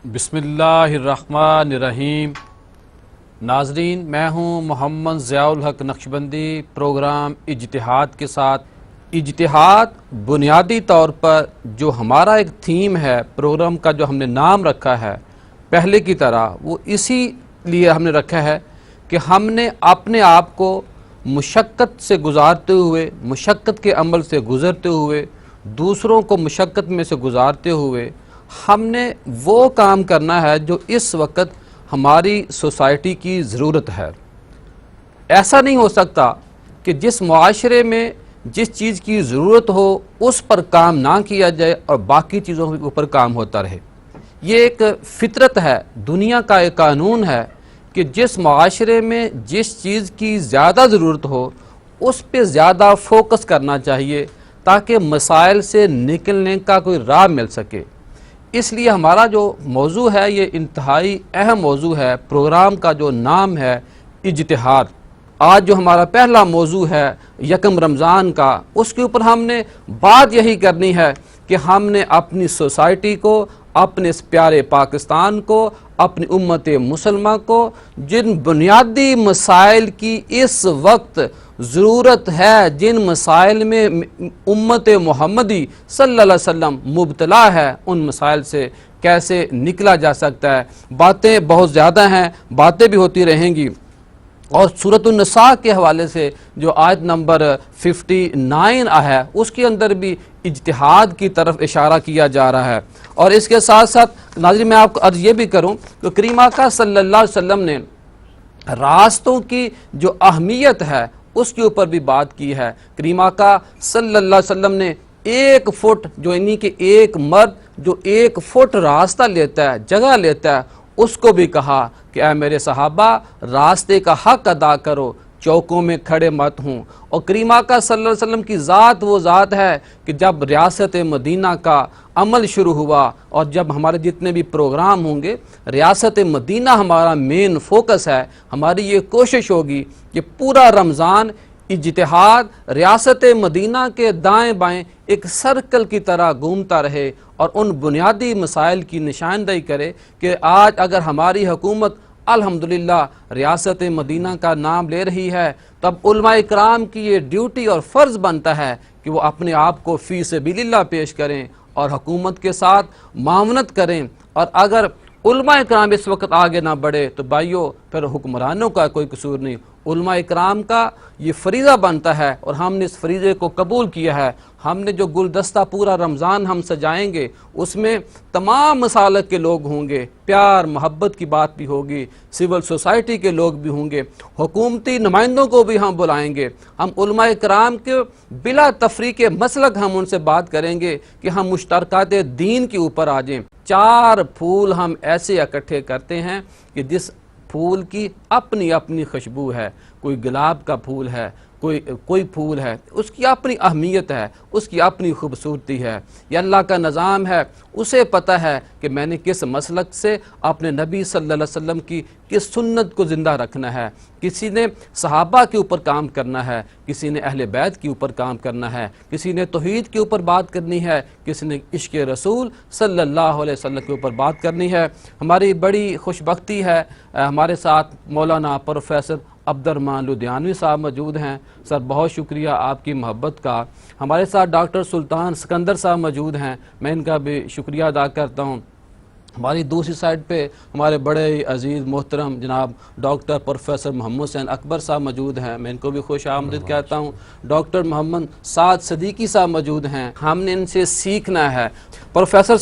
بسم اللہ الرحمن الرحیم۔ ناظرین، میں ہوں محمد ضیاء الحق نقشبندی پروگرام اجتہاد کے ساتھ۔ اجتہاد بنیادی طور پر جو ہمارا ایک تھیم ہے پروگرام کا، جو ہم نے نام رکھا ہے پہلے کی طرح، وہ اسی لیے ہم نے رکھا ہے کہ ہم نے اپنے آپ کو مشقت سے گزارتے ہوئے، مشقت کے عمل سے گزرتے ہوئے، دوسروں کو مشقت میں سے گزارتے ہوئے ہم نے وہ کام کرنا ہے جو اس وقت ہماری سوسائٹی کی ضرورت ہے۔ ایسا نہیں ہو سکتا کہ جس معاشرے میں جس چیز کی ضرورت ہو اس پر کام نہ کیا جائے اور باقی چیزوں کے اوپر کام ہوتا رہے۔ یہ ایک فطرت ہے، دنیا کا ایک قانون ہے کہ جس معاشرے میں جس چیز کی زیادہ ضرورت ہو اس پہ زیادہ فوکس کرنا چاہیے تاکہ مسائل سے نکلنے کا کوئی راہ مل سکے۔ اس لیے ہمارا جو موضوع ہے یہ انتہائی اہم موضوع ہے۔ پروگرام کا جو نام ہے اجتہاد۔ آج جو ہمارا پہلا موضوع ہے یکم رمضان کا، اس کے اوپر ہم نے بات یہی کرنی ہے کہ ہم نے اپنی سوسائٹی کو، اپنے اس پیارے پاکستان کو، اپنی امت مسلمہ کو جن بنیادی مسائل کی اس وقت ضرورت ہے، جن مسائل میں امت محمدی صلی اللہ علیہ وسلم مبتلا ہے، ان مسائل سے کیسے نکلا جا سکتا ہے۔ باتیں بہت زیادہ ہیں، باتیں بھی ہوتی رہیں گی، اور سورۃ النساء کے حوالے سے جو آیت نمبر 59 ہے اس کے اندر بھی اجتہاد کی طرف اشارہ کیا جا رہا ہے۔ اور اس کے ساتھ ساتھ ناظرین میں آپ کو عرض یہ بھی کروں کہ کریم آقا صلی اللہ علیہ وسلم نے راستوں کی جو اہمیت ہے اس کے اوپر بھی بات کی ہے۔ کریم آقا صلی اللہ علیہ وسلم نے ایک فٹ، جو یعنی کہ ایک مرد جو ایک فٹ راستہ لیتا ہے، جگہ لیتا ہے، اس کو بھی کہا کہ اے میرے صحابہ راستے کا حق ادا کرو، چوکوں میں کھڑے مت ہوں۔ اور کریم آقا صلی اللہ علیہ وسلم کی ذات وہ ذات ہے کہ جب ریاست مدینہ کا عمل شروع ہوا اور جب ہمارے جتنے بھی پروگرام ہوں گے، ریاست مدینہ ہمارا مین فوکس ہے۔ ہماری یہ کوشش ہوگی کہ پورا رمضان اجتہاد ریاست مدینہ کے دائیں بائیں ایک سرکل کی طرح گھومتا رہے اور ان بنیادی مسائل کی نشاندہی کرے کہ آج اگر ہماری حکومت الحمدللہ ریاست مدینہ کا نام لے رہی ہے، تب علماء اکرام کی یہ ڈیوٹی اور فرض بنتا ہے کہ وہ اپنے آپ کو فی سبیل اللہ پیش کریں اور حکومت کے ساتھ معاونت کریں۔ اور اگر علماء اکرام اس وقت آگے نہ بڑھے تو بھائیو پھر حکمرانوں کا کوئی قصور نہیں، علماء اکرام کا یہ فریضہ بنتا ہے اور ہم نے اس فریضے کو قبول کیا ہے۔ ہم نے جو گلدستہ پورا رمضان ہم سجائیں گے اس میں تمام مسالک کے لوگ ہوں گے، پیار محبت کی بات بھی ہوگی، سول سوسائٹی کے لوگ بھی ہوں گے، حکومتی نمائندوں کو بھی ہم بلائیں گے۔ ہم علماء اکرام کے بلا تفریق مسلک ہم ان سے بات کریں گے کہ ہم مشترکات دین کے اوپر آ جائیں۔ 4 پھول ہم ایسے اکٹھے کرتے ہیں کہ جس پھول کی اپنی اپنی خوشبو ہے، کوئی گلاب کا پھول ہے، کوئی پھول ہے، اس کی اپنی اہمیت ہے، اس کی اپنی خوبصورتی ہے۔ یہ اللہ کا نظام ہے، اسے پتہ ہے کہ میں نے کس مسلک سے اپنے نبی صلی اللہ علیہ وسلم کی کس سنت کو زندہ رکھنا ہے۔ کسی نے صحابہ کے اوپر کام کرنا ہے، کسی نے اہل بیت کے اوپر کام کرنا ہے، کسی نے توحید کے اوپر بات کرنی ہے، کسی نے عشق رسول صلی اللہ علیہ وسلم کے اوپر بات کرنی ہے۔ ہماری بڑی خوش بختی ہے، ہمارے ساتھ مولانا پروفیسر عبد الرحمن لدھیانوی صاحب موجود ہیں۔ سر بہت شکریہ آپ کی محبت کا۔ ہمارے ساتھ ڈاکٹر سلطان سکندر صاحب موجود ہیں، میں ان کا بھی شکریہ ادا کرتا ہوں۔ ہماری دوسری سائڈ پہ ہمارے بڑے عزیز محترم جناب ڈاکٹر پروفیسر محمد حسین اکبر صاحب موجود ہیں، میں ان کو بھی خوش آمدید کہتا ہوں۔ ڈاکٹر محمد سعد صدیقی صاحب موجود ہیں، ہم نے ان سے سیکھنا ہے۔ پروفیسر